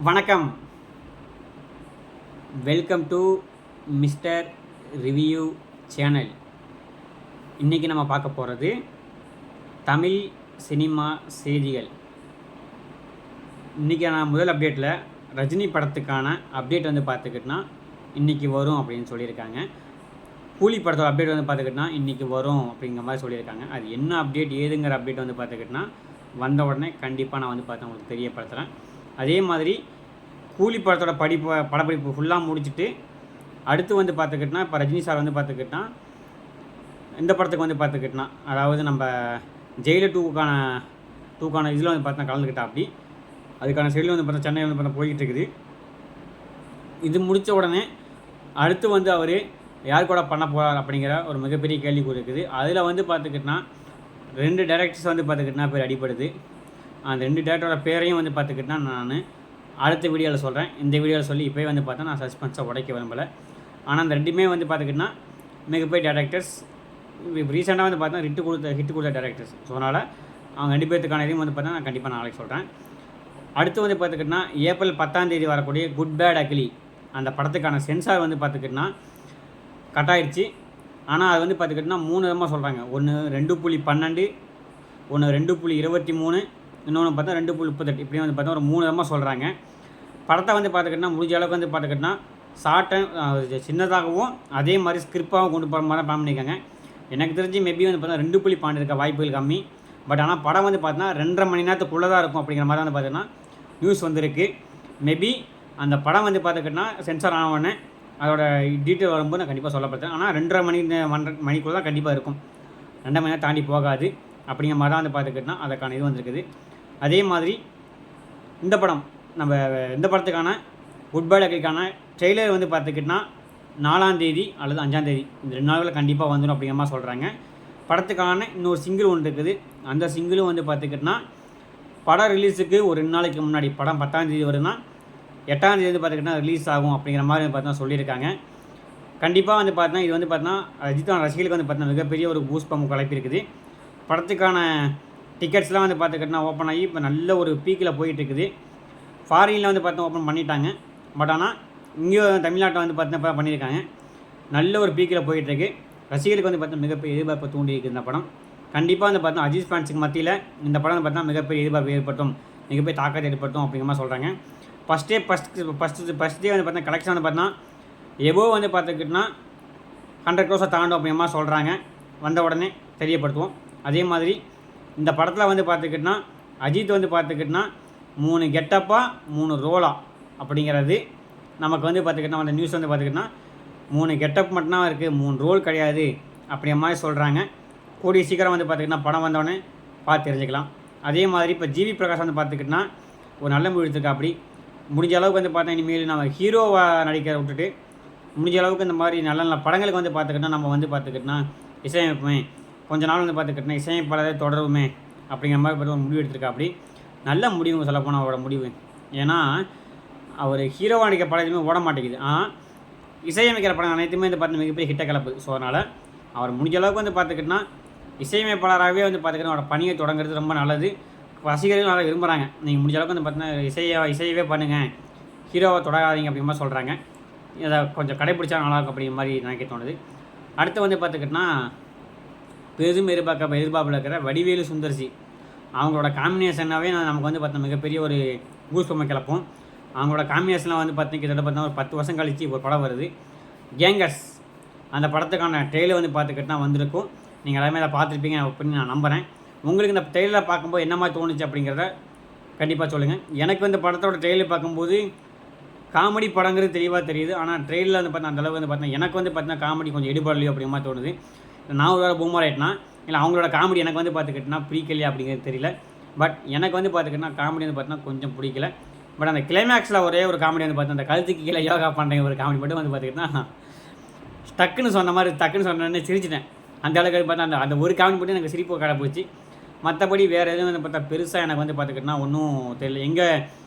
வணக்கம். Welcome to mister review channel. இன்றைக்கி நம்ம பார்க்க போகிறது தமிழ் சினிமா செய்திகள். இன்றைக்கி நான் முதல் அப்டேட்டில் ரஜினி படத்துக்கான அப்டேட் வந்து பார்த்துக்கிட்டோன்னா இன்றைக்கி வரும் அப்படின்னு சொல்லியிருக்காங்க. கூலி படத்தோட அப்டேட் வந்து பார்த்துக்கிட்டோன்னா இன்றைக்கி வரும் அப்படிங்கிற மாதிரி சொல்லியிருக்காங்க. அது என்ன அப்டேட் ஏதுங்கிற அப்டேட் வந்து பார்த்துக்கிட்டோன்னா வந்த உடனே கண்டிப்பாக நான் வந்து பார்த்து உங்களுக்கு தெரியப்படுத்துகிறேன். அதே மாதிரி கூலி படத்தோட படப்பிடிப்பு ஃபுல்லாக முடிச்சுட்டு அடுத்து வந்து பார்த்துக்கிட்டோன்னா இப்போ ரஜினி சார் வந்து பார்த்துக்கிட்டா இந்த படத்துக்கு வந்து பார்த்துக்கிட்டா அதாவது நம்ம ஜெயிலர் டூக்கான இதில் வந்து பார்த்தா கலந்துக்கிட்டா. அப்படி அதுக்கான செடியில் வந்து பார்த்தா சென்னையில் வந்து பார்த்தா போய்கிட்டு இருக்குது. இது முடித்த உடனே அடுத்து வந்து அவர் யார் கூட பண்ண போகிறார் அப்படிங்கிற ஒரு மிகப்பெரிய கேள்விக்குறி இருக்குது. அதில் வந்து பார்த்துக்கிட்டா 2 டைரக்டர்ஸ் வந்து பார்த்துக்கிட்டா பேர் அடிப்படுது. அந்த 2 டேரக்டரோட பேரையும் வந்து பார்த்துக்கிட்டா நான் அடுத்த வீடியோவில் சொல்கிறேன். இந்த வீடியோவில் சொல்லி இப்போயே வந்து பார்த்தா நான் சஸ்பென்ஸை உடைக்க விரும்பலை. ஆனால் அந்த 2மே வந்து பார்த்துக்கிட்டா மிகப்பெரிய டேரக்டர்ஸ். இப்போ ரீசெண்டாக வந்து பார்த்தா ஹிட் கொடுத்த டேரக்டர்ஸ். ஸோ அதனால் அவங்க 2 பேர்த்துக்கான இதையும் வந்து பார்த்தா நான் கண்டிப்பாக நாளைக்கு சொல்கிறேன். அடுத்து வந்து பார்த்துக்கிட்டா ஏப்ரல் 10 வரக்கூடிய குட் பேட் அக்லி அந்த படத்துக்கான சென்சார் வந்து பார்த்துக்கிட்டா கட் ஆகிடுச்சு. ஆனால் அது வந்து பார்த்துக்கிட்டா 3 விதமாக சொல்கிறாங்க. ஒன்று 2.12, ஒன்று 2.23, இன்னொன்று பார்த்தா 2.38. இப்படியும் வந்து பார்த்தா ஒரு 3 விதமாக சொல்கிறாங்க. படத்தை வந்து பார்த்துக்கிட்டா முடிஞ்ச அளவுக்கு வந்து பார்த்துக்கிட்டா ஷார்ட் அண்ட் சின்னதாகவும் அதே மாதிரி ஸ்கிரிப்பாகவும் கொண்டு போகிற மாதிரி தான் பிளான் பண்ணியிருக்காங்க. எனக்கு தெரிஞ்சு மேபி வந்து பார்த்தா 2.12 இருக்க வாய்ப்புகள் கம்மி. பட் ஆனால் படம் வந்து பார்த்தீங்கன்னா 2.5 மணி நேரத்துக்குள்ளே தான் இருக்கும் அப்படிங்கிற மாதிரி வந்து பார்த்தீங்கன்னா நியூஸ் வந்திருக்கு. மேபி அந்த படம் வந்து பார்த்துக்கிட்டா சென்சார் ஆனவுடனே அதோட டீட்டெயில் வரும்போது நான் கண்டிப்பாக சொல்லப்படுறேன். ஆனால் 2.5 மணிக்குள்ளே தான் கண்டிப்பாக இருக்கும். 2 மணி நேரம் தாண்டி போகாது அப்படிங்கிற மாதிரி தான் வந்து பார்த்துக்கிட்டா அதுக்கான இது வந்துருக்குது. அதே மாதிரி இந்த படத்துக்கான குட் பேட் அக்லிக்கான ட்ரெய்லர் வந்து பார்த்துக்கிட்டா 4ஆம் தேதி அல்லது 5ஆம் தேதி இந்த 2 நாட்களில் கண்டிப்பாக வந்துடும் அப்படிங்கிற மாதிரி சொல்கிறாங்க. படத்துக்கான இன்னொரு சிங்கிள் ஒன்று இருக்குது. அந்த சிங்கிளும் வந்து பார்த்துக்கிட்டா படம் ரிலீஸுக்கு ஒரு 2 நாளைக்கு முன்னாடி படம் 10ஆம் தேதி வருதுன்னா 8ஆம் தேதி வந்து பார்த்துக்கிட்டா ரிலீஸ் ஆகும் அப்படிங்கிற மாதிரி பார்த்தா சொல்லியிருக்காங்க. கண்டிப்பாக வந்து பார்த்தா இது வந்து பார்த்தா அஜித்தான ரசிகர்களுக்கு வந்து பார்த்தா மிகப்பெரிய ஒரு பூஸ்ட் பம்ப் கலப்பிருக்குது. படத்துக்கான டிக்கெட்ஸ்லாம் வந்து பார்த்துக்கிட்டா ஓப்பன் ஆகி இப்போ நல்ல ஒரு பீக்கில் போயிட்டுருக்குது. ஃபாரினில் வந்து பார்த்தா ஓப்பன் பண்ணிட்டாங்க. பட் ஆனால் இங்கே தமிழ்நாட்டில் வந்து பார்த்தா பண்ணியிருக்காங்க. நல்ல ஒரு பீக்கில் போயிட்டுருக்கு. ரசிகர்களுக்கு வந்து பார்த்தா மிகப்பெரிய எதிர்பார்ப்பை தூண்டிருக்கு இந்த படம். கண்டிப்பாக வந்து பார்த்தா அஜித் ஃபேன்ஸுக்கு மத்தியில் இந்த படம் வந்து பார்த்தா மிகப்பெரிய எதிர்பார்ப்பு ஏற்பட்டும், மிகப்பெரிய தாக்கத்தை ஏற்படுத்தும் அப்படிங்கிற மாதிரி சொல்கிறாங்க. ஃபஸ்ட் டே வந்து பார்த்தா கலெக்ஷன் வந்து பார்த்தா எபோவ் வந்து பார்த்துக்கிட்டா 100 crores தாண்டும் அப்படிங்கிற மாதிரி சொல்கிறாங்க. வந்த உடனே தெரியப்படுத்துவோம். அதே மாதிரி இந்த படத்தில் வந்து பார்த்துக்கிட்டா அஜித் வந்து பார்த்துக்கிட்டா 3 கெட்டப்பா 3 ரோலா அப்படிங்கிறது நமக்கு வந்து பார்த்துக்கிட்டா அந்த நியூஸ் வந்து பார்த்துக்கிட்டா 3 கெட்டப் மட்டும்தான் இருக்குது, 3 ரோல் கிடையாது அப்படிங்கிற மாதிரி சொல்கிறாங்க. கூடிய சீக்கிரம் வந்து பார்த்துக்கிட்டா படம் வந்தோடனே பார்த்து தெரிஞ்சுக்கலாம். அதே மாதிரி இப்போ ஜிவி பிரகாஷ் வந்து பார்த்துக்கிட்டா ஒரு நல்ல முடிவு எடுத்துருக்கா. அப்படி முடிஞ்ச அளவுக்கு வந்து பார்த்தா இனிமேல் நம்ம ஹீரோவாக நடிக்கிறத விட்டுட்டு முடிஞ்ச அளவுக்கு இந்த மாதிரி நல்ல நல்ல படங்களுக்கு வந்து பார்த்துக்கிட்டா நம்ம வந்து பார்த்துக்கிட்டா இசையமைப்புமே கொஞ்ச நாள் வந்து பார்த்துக்கிட்டா இசையமைப்பாளரே தொடருமே அப்படிங்கிற மாதிரி பார்த்து ஒரு முடிவு எடுத்துருக்கா. அப்படி நல்ல முடிவு சொல்லப்போனால் அவரோட முடிவு. ஏன்னா அவர் ஹீரோவாக நடிக்கிற படம் எதுவுமே ஓட மாட்டேங்குது. ஆனால் இசையமைக்கிற படம் அனைத்துமே வந்து பார்த்து மிகப்பெரிய ஹிட்டை கலப்புது. ஸோ அதனால் அவர் முடிஞ்ச அளவுக்கு வந்து பார்த்துக்கிட்டா இசையமைப்பாளராகவே வந்து பார்த்துக்கிட்டா அவரோட பணியை தொடங்குறது ரொம்ப நல்லது. ரசிகர்கள் நல்லா விரும்புகிறாங்க. நீங்கள் முடிஞ்ச அளவுக்கு வந்து பார்த்தீங்கன்னா இசையவே பண்ணுங்கள், ஹீரோவை தொடராதீங்க அப்படிங்கிற மாதிரி சொல்கிறாங்க. இதை கொஞ்சம் கடைப்பிடிச்சா நல்லாயிருக்கும் அப்படிங்கிற மாதிரி நினைக்க தோணுது. அடுத்து வந்து பார்த்துக்கிட்டா பெரும் எதிர்பார்ப்பில் இருக்கிற வடிவேலு சுந்தர்சி அவங்களோட காம்பினேஷனாகவே நமக்கு வந்து பார்த்தா மிகப்பெரிய ஒரு பூஸ்பமை கிளப்போம். அவங்களோட காம்பினேஷனில் வந்து பார்த்தீங்கன்னா கிட்டத்தட்ட பார்த்தா ஒரு 10 வருஷம் கழிச்சு ஒரு படம் வருது கேங்கர்ஸ். அந்த படத்துக்கான ட்ரெயிலர் வந்து பார்த்துக்கிட்டா வந்திருக்கும். நீங்கள் எல்லாமே அதை பார்த்துருப்பீங்க அப்படின்னு நான் நம்புகிறேன். உங்களுக்கு இந்த ட்ரெயிலரை பார்க்கும்போது என்ன மாதிரி தோணுச்சு அப்படிங்கிறத கண்டிப்பாக சொல்லுங்கள். எனக்கு வந்து படத்தோட ட்ரெயிலர் பார்க்கும்போது காமெடி படங்கிறது தெளிவாக தெரியுது. ஆனால் ட்ரெயிலரில் வந்து பார்த்தா அந்தளவுக்கு வந்து பார்த்தீங்கன்னா எனக்கு வந்து பார்த்தீங்கன்னா காமெடி கொஞ்சம் எடுபடலையோ அப்படிங்கிற மாதிரி தோணுது. நான் ஒரு வேறு பூமர் ஆகிட்டேனா இல்லை அவங்களோட காமெடி எனக்கு வந்து பார்த்துக்கிட்டேன்னா பிடிக்கலையா அப்படிங்கிறது தெரியல. பட் எனக்கு வந்து பார்த்துக்கிட்டா காமெடி வந்து பார்த்தீங்கன்னா கொஞ்சம் பிடிக்கல. பட் அந்த கிளைமேக்ஸில் ஒரே ஒரு காமெடி வந்து பார்த்தா அந்த கழுத்துக்கு கீழே யோகா பண்ணுறேங்க ஒரு காமெடி மட்டும் வந்து பார்த்துக்கிட்டா டக்குன்னு சொன்னோன்னே சிரிச்சிட்டேன். அந்த அளவுக்கு பார்த்தா அந்த ஒரு காமெடி மட்டும் எனக்கு சிரிப்பு கடை போச்சு. மற்றபடி வேறு எதுவும் வந்து பார்த்தா பெருசாக எனக்கு வந்து பார்த்துக்கிட்டா ஒன்றும் தெரியல. எங்கே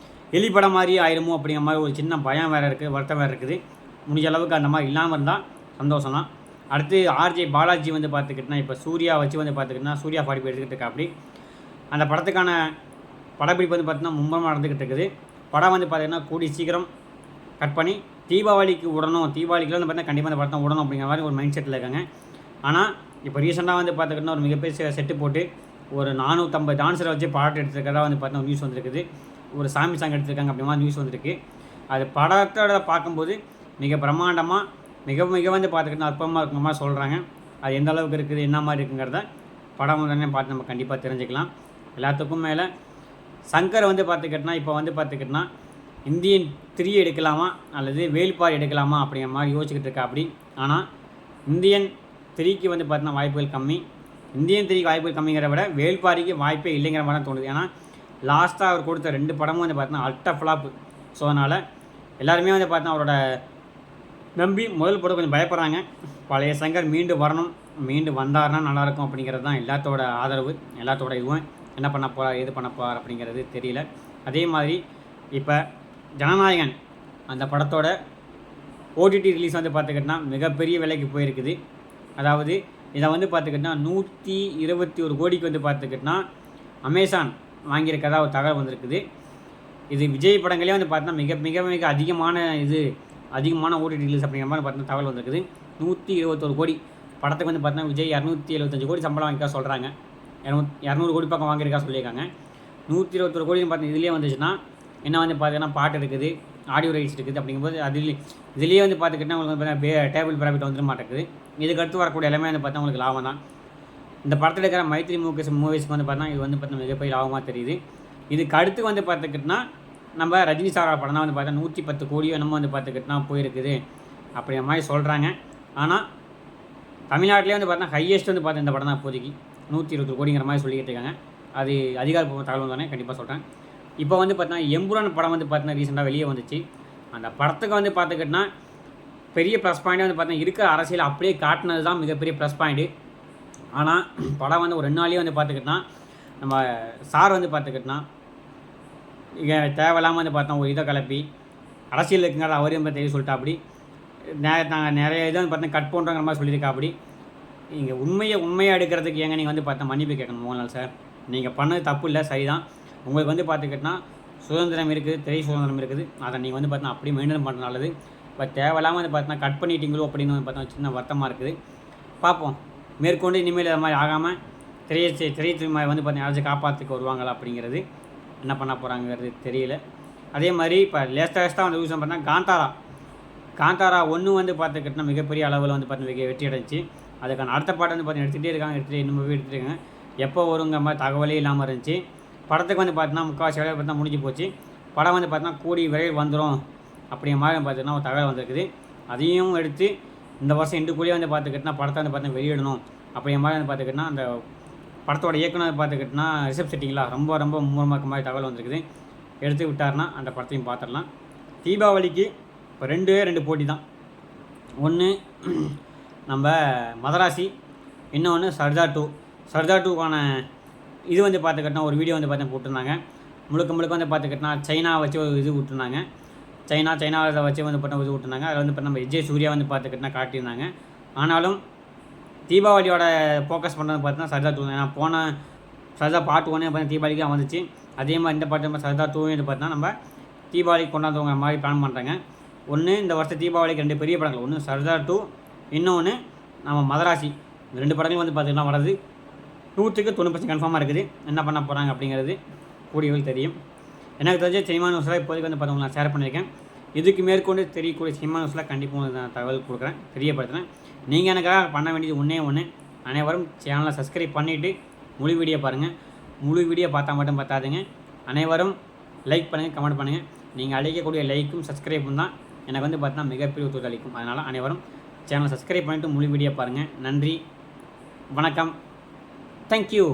எலிப்படம் மாதிரி ஆயிருமோ அப்படிங்கிற மாதிரி ஒரு சின்ன பயம் வேறு இருக்குது, வருத்தம் வேறு இருக்குது. முடிஞ்ச அளவுக்கு அந்த மாதிரி இல்லாமல் இருந்தால் சந்தோஷம் தான். அடுத்து ஆர்ஜே பாலாஜி வந்து பார்த்துக்கிட்டா இப்போ சூர்யா வச்சு வந்து பார்த்துக்கிட்டா சூர்யா 45 எடுத்துக்கிட்டு இருக்கா. அப்படி அந்த படத்துக்கான படப்பிடிப்பு வந்து பார்த்திங்கன்னா மும்பரமாக நடந்துக்கிட்டு இருக்குது. படம் வந்து பார்த்திங்கன்னா கூடி சீக்கிரம் கட் பண்ணி தீபாவளிக்கு விடணும், தீபாவளிக்குலாம் வந்து பார்த்தீங்கன்னா கண்டிப்பாக அந்த படத்தை விடணும் அப்படிங்கிற மாதிரி ஒரு மைண்ட் செட்டில் இருக்காங்க. ஆனால் இப்போ ரீசெண்டாக வந்து பார்த்துக்கிட்டோன்னா ஒரு மிகப்பெரிய செட்டு போட்டு ஒரு 450 டான்ஸரை வச்சு பாட்டு எடுத்துருக்கிறதா வந்து பார்த்தீங்கன்னா நியூஸ் வந்திருக்குது. ஒரு சாமி சாங் எடுத்திருக்காங்க அப்படிமா நியூஸ் வந்திருக்கு. அது படத்தோட பார்க்கும்போது மிக பிரம்மாண்டமாக மிக மிக வந்து பார்த்துக்கிட்டோன்னா அற்புதமாக இருக்கிற மாதிரி சொல்கிறாங்க. அது எந்த அளவுக்கு இருக்குது, என்ன மாதிரி இருக்குங்கிறத படம் உடனே பார்த்து நம்ம கண்டிப்பாக தெரிஞ்சுக்கலாம். எல்லாத்துக்கும் மேலே சங்கர் வந்து பார்த்துக்கிட்டோன்னா இப்போ வந்து பார்த்துக்கிட்டோன்னா இந்தியன் 3 எடுக்கலாமா அல்லது வேல்பாரி எடுக்கலாமா அப்படிங்கிற மாதிரி யோசிச்சுக்கிட்டு இருக்கா அப்படி. ஆனால் இந்தியன் 3க்கு வந்து பார்த்தீங்கன்னா வாய்ப்புகள் கம்மி. இந்தியன் 3க்கு வாய்ப்புகள் கம்மிங்கிற விட வேல்பாரிக்கு வாய்ப்பே இல்லைங்கிற மாதிரி தான் தோணுது. ஏன்னா லாஸ்ட்டாக அவர் கொடுத்த 2 படமும் வந்து பார்த்தீங்கன்னா அல்ட்ரா ஃப்ளாப்பு. ஸோ அதனால் எல்லாருமே வந்து பார்த்தீங்கன்னா அவரோட நம்பி முதல் படம் கொஞ்சம் பயப்படுறாங்க. பழைய சங்கர் மீண்டு வந்தார்னா நல்லாயிருக்கும் அப்படிங்கிறது தான் எல்லாத்தோட ஆதரவு, எல்லாத்தோட இதுவும். என்ன பண்ண போகிறார், எது பண்ண போகிறார் அப்படிங்கிறது தெரியல. அதே மாதிரி இப்போ ஜனநாயகன் அந்த படத்தோட ஓடிடி ரிலீஸ் வந்து பார்த்துக்கிட்டோன்னா மிகப்பெரிய விலைக்கு போயிருக்குது. அதாவது இதை வந்து பார்த்துக்கிட்டோன்னா 121 கோடிக்கு வந்து பார்த்துக்கிட்டோன்னா அமேசான் வாங்கியிருக்கதா ஒரு தகவல் வந்திருக்குது. இது விஜய் படங்களே வந்து பார்த்தோன்னா மிக மிக மிக அதிகமான ஓடிடி ரிலீஸ் அப்படிங்கிற மாதிரி பார்த்தீங்கன்னா தகவல் வந்திருக்குது. 121 கோடி படத்துக்கு வந்து பார்த்தீங்கன்னா விஜய் 275 கோடி சம்பளம் வாங்கிக்கா சொல்கிறாங்க. 200 கோடி பக்கம் வாங்கியிருக்கா சொல்லியிருக்காங்க. 121 கோடின்னு பார்த்தீங்கன்னா இதுலேயே வந்துச்சுன்னா என்ன வந்து பார்த்தீங்கன்னா பாட்டு இருக்குது, ஆடியோ ரைட்ஸ் இருக்குது. அப்படிங்கும்போது இதுலேயே வந்து பார்த்துக்கிட்டா உங்களுக்கு வந்து பார்த்தீங்கன்னா டேபிள் ப்ராஃபிட் வந்துட மாட்டேங்குது. இதுக்கு அடுத்து வரக்கூடிய எல்லாமே வந்து பார்த்தா உங்களுக்கு லாபம் தான். இந்த படத்தில் இருக்கிற மைத்ரி மூவிஸ்க்கு வந்து பார்த்தா இது வந்து பார்த்தீங்கன்னா மிகப்பெரிய லாபமாக தெரியுது. இதுக்கு அடுத்து வந்து பார்த்துக்கிட்டோன்னா நம்ம ரஜினி சாரோட படம் தான் வந்து பார்த்தா 110 கோடியோ என்னமோ வந்து பார்த்துக்கிட்டோன்னா போயிருக்குது அப்படிங்கிற மாதிரி சொல்கிறாங்க. ஆனால் தமிழ்நாட்டிலே வந்து பார்த்தா ஹையஸ்ட் வந்து பார்த்தா இந்த படம் தான் இப்போதைக்கு 120 கோடிங்கிற மாதிரி சொல்லிக்கிட்டு இருக்காங்க. அது அதிகாரப்பூர்வ தகவல் தானே, கண்டிப்பாக சொல்கிறேன். இப்போ வந்து பார்த்தீங்கன்னா எம்புரான் படம் வந்து பார்த்தீங்கன்னா ரீசெண்டாக வெளியே வந்துச்சு. அந்த படத்துக்கு வந்து பார்த்துக்கிட்டோன்னா பெரிய ப்ளஸ் பாயிண்ட்டே வந்து பார்த்தீங்கன்னா இருக்கிற அரசியல் அப்படியே காட்டினது தான் மிகப்பெரிய ப்ளஸ் பாயிண்ட்டு. ஆனால் படம் வந்து ஒரு 2 நாள்லேயே வந்து பார்த்துக்கிட்டோன்னா நம்ம சார் வந்து பார்த்துக்கிட்டோன்னா இங்கே தேவையில்லாமல் வந்து பார்த்தோம் ஒரு இதை கிளப்பி அரசியல் இருக்குங்கிறத அவரே வந்து தெரிய சொல்லிட்டா அப்படி நாங்கள் நிறைய இதை வந்து பார்த்தீங்கன்னா கட் பண்ணுறோங்கிற மாதிரி சொல்லியிருக்கா அப்படி. இங்கே உண்மையாக எடுக்கிறதுக்கு ஏங்க நீங்கள் வந்து பார்த்தா மன்னிப்பு கேட்கணும் மோகன்லால் சார். நீங்கள் பண்ணது தப்பு இல்லை, சரிதான். உங்களுக்கு வந்து பார்த்துக்கிட்டோன்னா சுதந்திரம் இருக்குது, திரை சுதந்திரம் இருக்குது. அதை நீங்கள் வந்து பார்த்தீங்கன்னா அப்படியே மெயின்டைன் பண்ணுறது நல்லது. இப்போ தேவையில்லாமல் வந்து பார்த்தீங்கன்னா கட் பண்ணிட்டீங்களோ அப்படின்னு வந்து பார்த்தா சின்ன வருத்தமாக இருக்குது. பார்ப்போம் மேற்கொண்டு இனிமேல் அது மாதிரி ஆகாமல் திரைத்துறை வந்து பார்த்தீங்கன்னா யாராச்சும் காப்பாற்றிக்க வருவாங்களா அப்படிங்கிறது, என்ன பண்ண போகிறாங்கிறது தெரியல. அதே மாதிரி இப்போ லேஸ்ட்டாக வந்து யூஸ் பார்த்தா காந்தாரா 1 வந்து பார்த்துக்கிட்டோன்னா மிகப்பெரிய அளவில் வந்து பார்த்தீங்கன்னா வெற்றி அடைஞ்சி. அதுக்கான அடுத்த பாட்டு வந்து பார்த்தீங்கன்னா எடுத்துகிட்டே இன்னும் எடுத்துகிட்டு இருக்காங்க. எப்போ வருங்கிற மாதிரி தகவலே இல்லாமல் இருந்துச்சு. படத்துக்கு வந்து பார்த்தீங்கன்னா முக்கால்வாசி வேலை பார்த்தா முடிஞ்சு போச்சு. படம் வந்து பார்த்தீங்கன்னா கூடி விரைவில் வந்துடும் அப்படிங்கிற மாதிரி பார்த்தீங்கன்னா ஒரு தகவல் வந்திருக்குது. அதையும் எடுத்து இந்த வருஷம் எண்டுக்குள்ளேயே வந்து பார்த்துக்கிட்டோன்னா படத்தை வந்து பார்த்தீங்கன்னா வெளியிடணும் அப்படிங்கிற மாதிரி வந்து பார்த்துக்கிட்டோன்னா அந்த படத்தோட இயக்குனர் பார்த்துக்கிட்டோன்னா ரிசப் செட்டிங்லாம் ரொம்ப மும்முரமாக இருக்க மாதிரி தகவல் வந்திருக்குது. எடுத்து விட்டார்னா அந்த படத்தையும் பார்த்துடலாம். தீபாவளிக்கு இப்போ 2 போட்டி தான். ஒன்று நம்ம மதராசி, இன்னொன்று சர்தார் 2. சர்தார் 2க்கான இது வந்து பார்த்துக்கிட்டோன்னா ஒரு வீடியோ வந்து பார்த்தீங்கன்னா போட்டிருந்தாங்க. முழுக்க வந்து பார்த்துக்கிட்டோன்னா சைனா வச்சு ஒரு இது விட்டுருந்தாங்க. சைனாவை வச்சு வந்து பார்த்தா இது விட்டுருந்தாங்க. அதில் வந்து நம்ம விஜய் சூர்யா வந்து பார்த்துக்கிட்டோன்னா காட்டியிருந்தாங்க. ஆனாலும் தீபாவளியோட ஃபோக்கஸ் பண்ணுறது பார்த்தீங்கன்னா சர்தார் 2 தான். ஏன்னா போன சர்தார் பார்ட் 1 பார்த்தீங்கன்னா தீபாவளிக்கு தான் வந்துச்சு. அதே மாதிரி இந்த பாட்டு நம்ம சர்தார் 2 வந்து பார்த்தீங்கன்னா நம்ம தீபாவளிக்கு கொண்டாந்துவங்க மாதிரி பிளான் பண்ணுறாங்க. ஒன்று இந்த வருஷம் தீபாவளிக்கு 2 பெரிய படங்கள், ஒன்று சர்தார் 2, இன்னொன்று நம்ம மதராசி. இந்த 2 படங்களும் வந்து பார்த்திங்கன்னா வரது 100% கன்ஃபார்மாக இருக்குது. என்ன பண்ண போகிறாங்க அப்படிங்கிறது கூடியவர்கள் தெரியும். எனக்கு தெரிஞ்ச சினிமா நியூஸில் இப்போதைக்கு வந்து பார்த்தவங்க நான் ஷேர் பண்ணியிருக்கேன். இதுக்கு மேற்கொண்டு தெரியக்கூடிய சினிமா நியூஸில் கண்டிப்பாக நான் தகவல் கொடுக்குறேன், தெரியப்படுத்துகிறேன். நீங்கள் எனக்காக பண்ண வேண்டியது ஒன்று, அனைவரும் சேனலை சப்ஸ்கிரைப் பண்ணிவிட்டு முழு வீடியோ பாருங்கள். முழு வீடியோ பார்த்தா மட்டும் பார்த்தாதுங்க. அனைவரும் லைக் பண்ணுங்கள், கமெண்ட் பண்ணுங்கள். நீங்கள் அளிக்கக்கூடிய லைக்கும் சப்ஸ்கிரைப்பும் தான் எனக்கு வந்து பார்த்தீங்கன்னா மிகப்பெரிய ஒத்துழைப்பு அளிக்கும். அதனால் அனைவரும் சேனலை சப்ஸ்கிரைப் பண்ணிவிட்டு முழு வீடியோ பாருங்கள். நன்றி, வணக்கம், தேங்க்யூ.